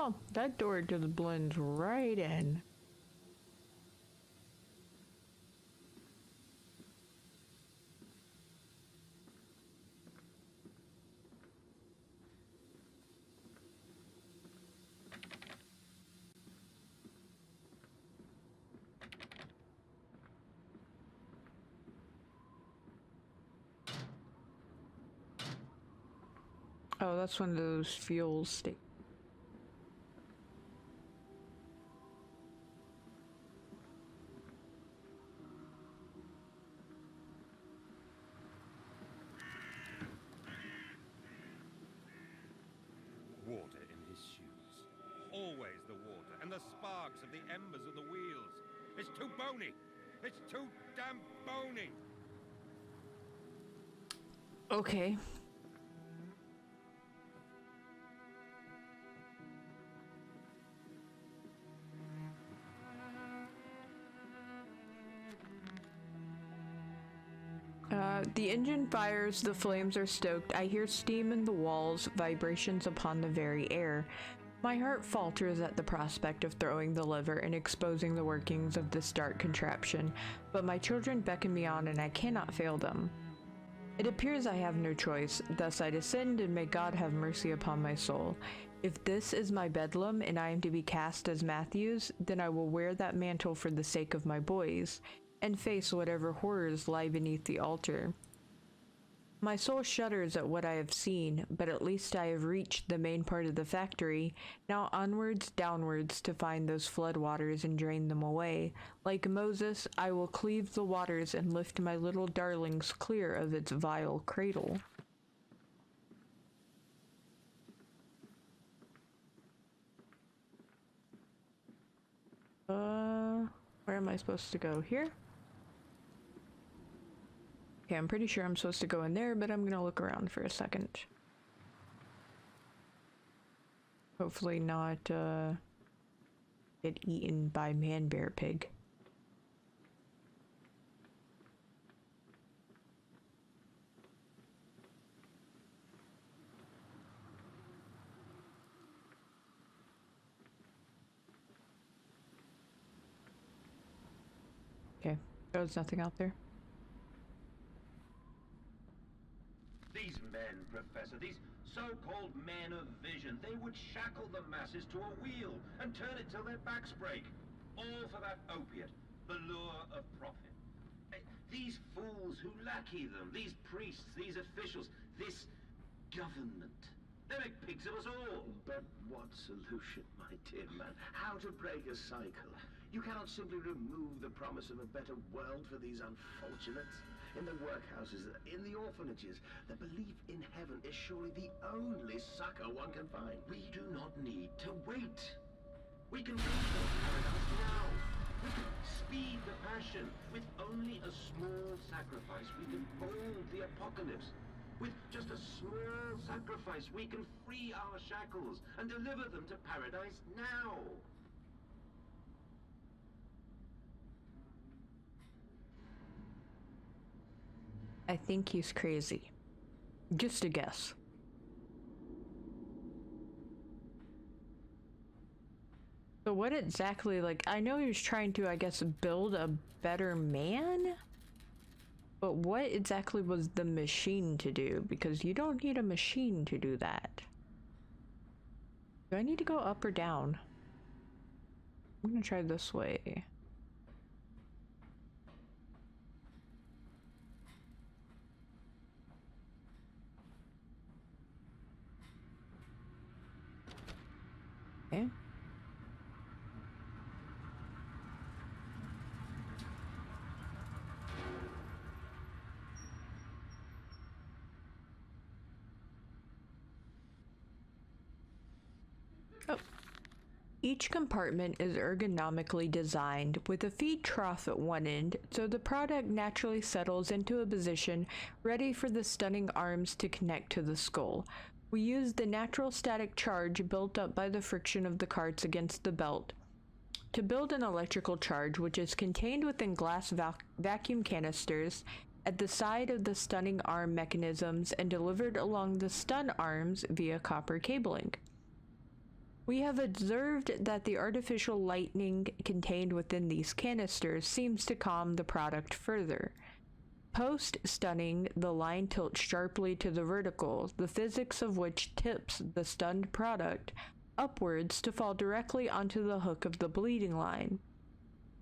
Oh, that door just blends right in. Oh, that's one of those fuel stations. Water in his shoes. Always the water, and the sparks of the embers of the wheels. It's too bony! It's too damn bony! Okay. The engine fires, the flames are stoked. I hear steam in the walls, vibrations upon the very air. My heart falters at the prospect of throwing the lever and exposing the workings of this dark contraption, but my children beckon me on and I cannot fail them. It appears I have no choice, thus I descend and may God have mercy upon my soul. If this is my bedlam and I am to be cast as Matthews, then I will wear that mantle for the sake of my boys, and face whatever horrors lie beneath the altar. My soul shudders at what I have seen, but at least I have reached the main part of the factory. Now onwards, downwards, to find those flood waters and drain them away. Like Moses, I will cleave the waters and lift my little darlings clear of its vile cradle. Where am I supposed to go? Here? Okay, I'm pretty sure I'm supposed to go in there, but I'm gonna look around for a second. Hopefully not, get eaten by man-bear pig. Okay, there's nothing out there. These men, Professor, these so-called men of vision, they would shackle the masses to a wheel and turn it till their backs break. All for that opiate, the lure of profit. These fools who lackey them, these priests, these officials, this government, they make pigs of us all. But what solution, my dear man? How to break a cycle? You cannot simply remove the promise of a better world for these unfortunates. In the workhouses, in the orphanages, the belief in heaven is surely the only succor one can find. We do not need to wait. We can restore paradise now. We can speed the passion. With only a small sacrifice, we can bold the apocalypse. With just a small sacrifice, we can free our shackles and deliver them to paradise now. I think he's crazy. Just a guess. So what exactly, like, I know he was trying to, I guess, build a better man? But what exactly was the machine to do? Because you don't need a machine to do that. Do I need to go up or down? I'm gonna try this way. Okay. Oh. Each compartment is ergonomically designed with a feed trough at one end, so the product naturally settles into a position ready for the stunning arms to connect to the skull. We use the natural static charge built up by the friction of the carts against the belt to build an electrical charge, which is contained within glass vacuum canisters at the side of the stunning arm mechanisms and delivered along the stun arms via copper cabling. We have observed that the artificial lightning contained within these canisters seems to calm the product further. Post-stunning, the line tilts sharply to the vertical, the physics of which tips the stunned product upwards to fall directly onto the hook of the bleeding line.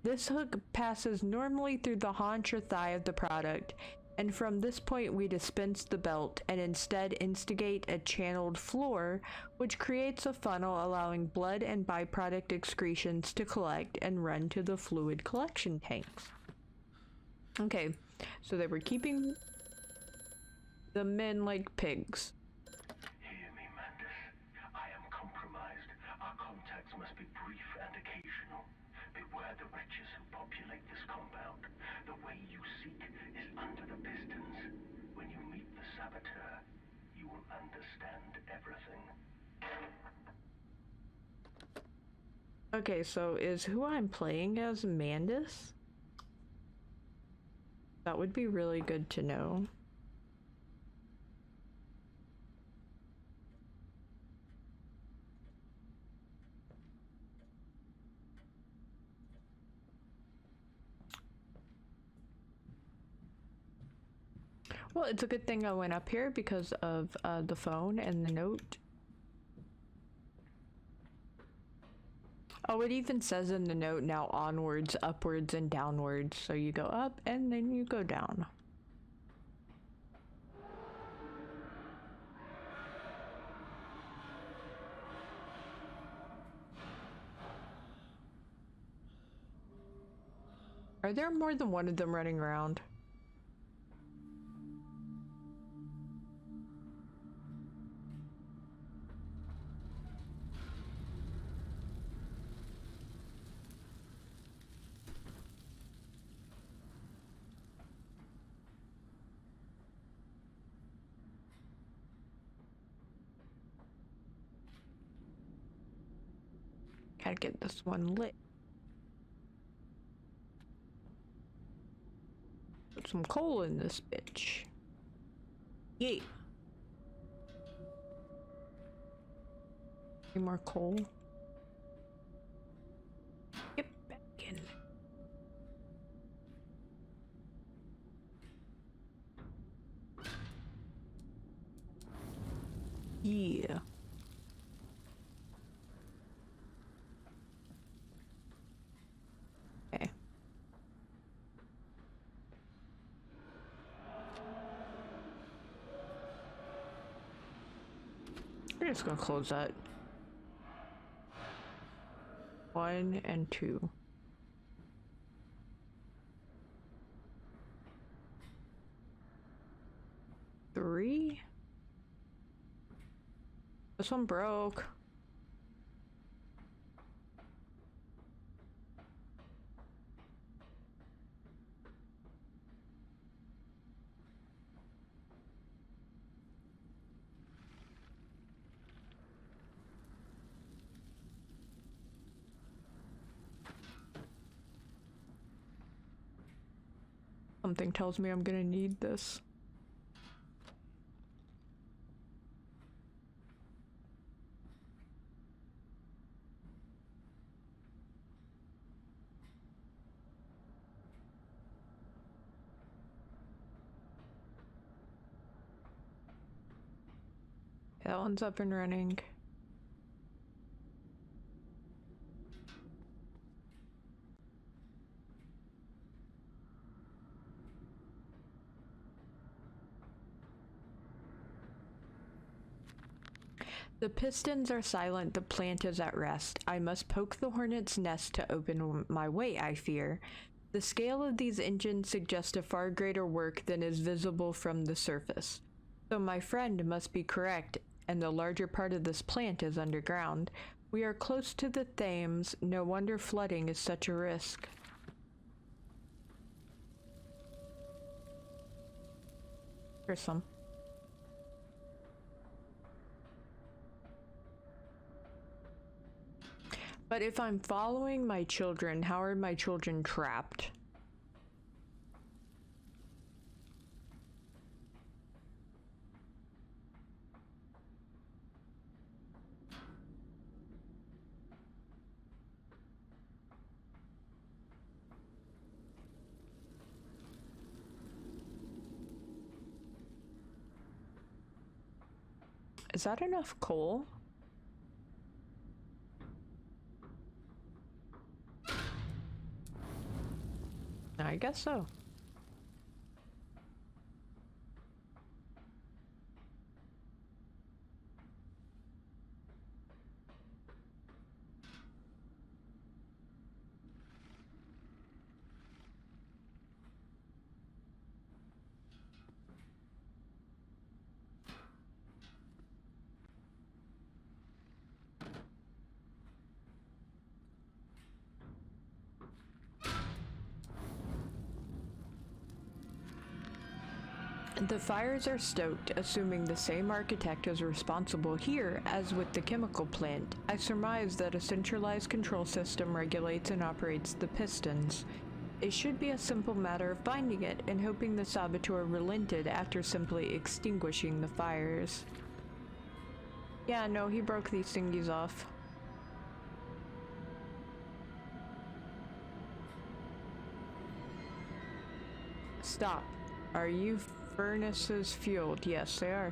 This hook passes normally through the haunch or thigh of the product, and from this point we dispense the belt and instead instigate a channeled floor, which creates a funnel allowing blood and byproduct excretions to collect and run to the fluid collection tanks. Okay, so they were keeping the men like pigs. Hear me, Mandus. I am compromised. Our contacts must be brief and occasional. Beware the wretches who populate this compound. The way you seek is under the Pistons. When you meet the saboteur, you will understand everything. Okay, so is who I'm playing as Mandus? That would be really good to know. Well, it's a good thing I went up here because of the phone and the note. Oh, it even says in the note now onwards, upwards, and downwards. So you go up and then you go down. Are there more than one of them running around? Gotta get this one lit. Put some coal in this bitch. Yeah. Any more coal? Get back in. Yeah. Okay. We're just gonna close that. 1 and 2. Three? This one broke. Something tells me I'm gonna need this. That one's up and running. The pistons are silent, the plant is at rest. I must poke the hornet's nest to open my way, I fear. The scale of these engines suggests a far greater work than is visible from the surface. So my friend must be correct, and the larger part of this plant is underground. We are close to the Thames, no wonder flooding is such a risk. Here's some. But if I'm following my children, how are my children trapped? Is that enough coal? I guess so. The fires are stoked, assuming the same architect is responsible here as with the chemical plant. I surmise that a centralized control system regulates and operates the Pistons. It should be a simple matter of finding it and hoping the saboteur relented after simply extinguishing the fires. Yeah, no, he broke these thingies off. Stop. Are you furnaces fueled? Yes, they are.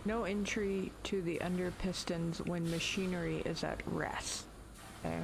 No entry to the under pistons when machinery is at rest. Okay.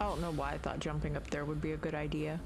I don't know why I thought jumping up there would be a good idea.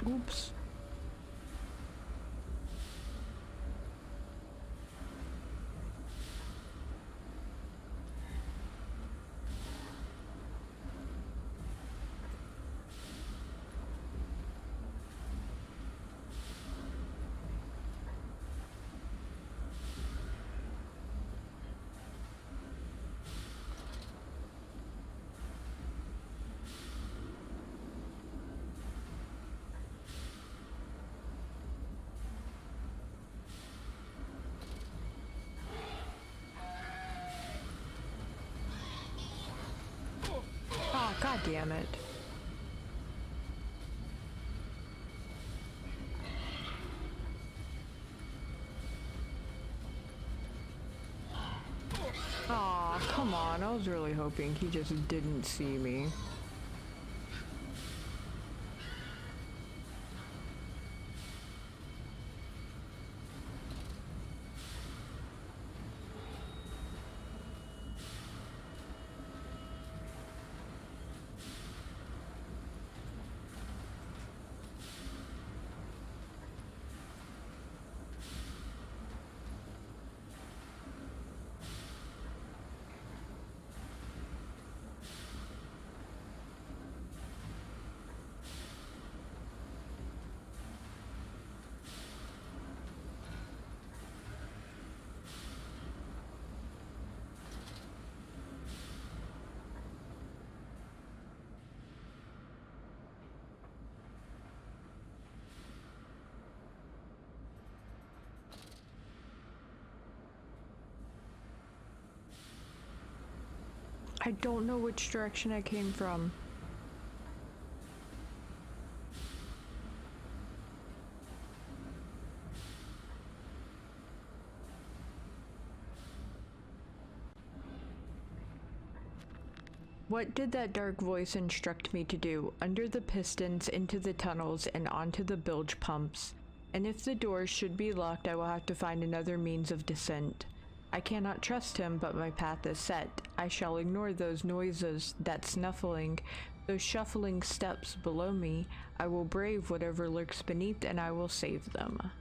Oops. Oh, god damn it. Aw, come on. I was really hoping he just didn't see me. I don't know which direction I came from. What did that dark voice instruct me to do? Under the pistons, into the tunnels, and onto the bilge pumps. And if the doors should be locked, I will have to find another means of descent. I cannot trust him, but my path is set. I shall ignore those noises, that snuffling, those shuffling steps below me. I will brave whatever lurks beneath, and I will save them.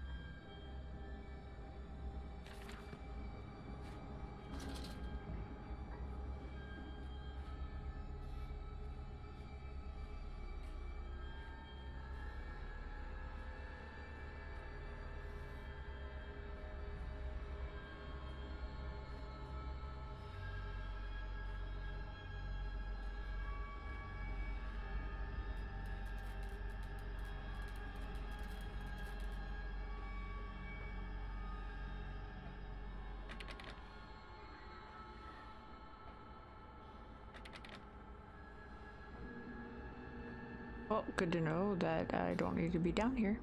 Well, good to know that I don't need to be down here.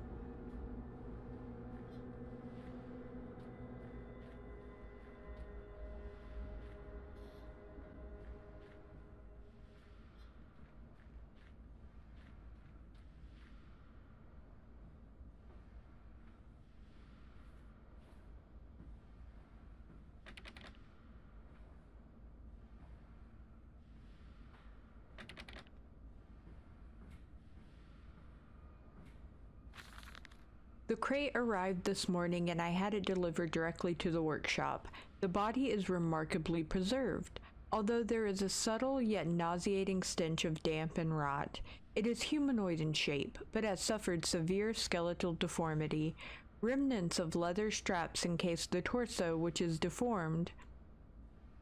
The crate arrived this morning and I had it delivered directly to the workshop. The body is remarkably preserved. Although there is a subtle yet nauseating stench of damp and rot, it is humanoid in shape, but has suffered severe skeletal deformity. Remnants of leather straps encase the torso, which is deformed,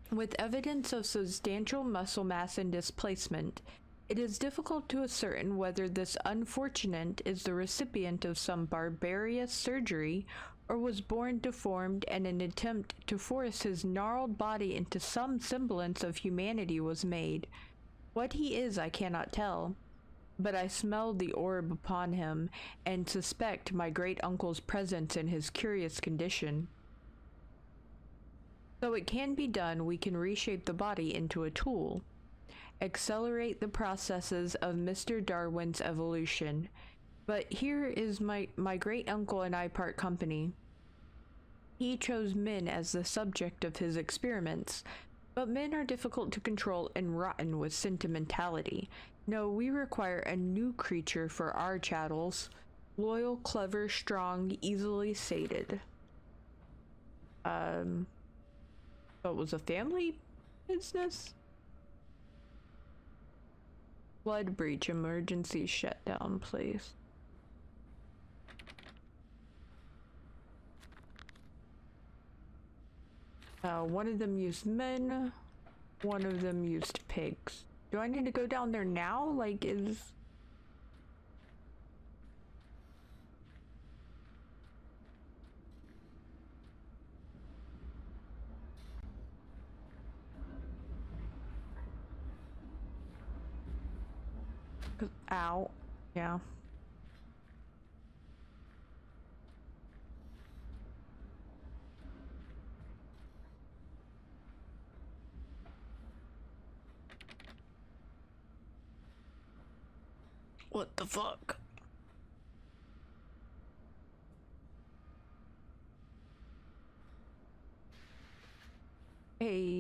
with evidence of substantial muscle mass and displacement. It is difficult to ascertain whether this unfortunate is the recipient of some barbarous surgery or was born deformed, and an attempt to force his gnarled body into some semblance of humanity was made. What he is I cannot tell, but I smell the orb upon him and suspect my great-uncle's presence in his curious condition. So it can be done. We can reshape the body into a tool. Accelerate the processes of Mr. Darwin's evolution. But here is my great uncle and I part company. He chose men as the subject of his experiments, but men are difficult to control and rotten with sentimentality. No, we require a new creature for our chattels. Loyal, clever, strong, easily sated. So it was a family business? Flood breach, emergency shutdown, please. One of them used men, one of them used pigs. Do I need to go down there now? Like, is... Ow. Yeah. What the fuck? Hey.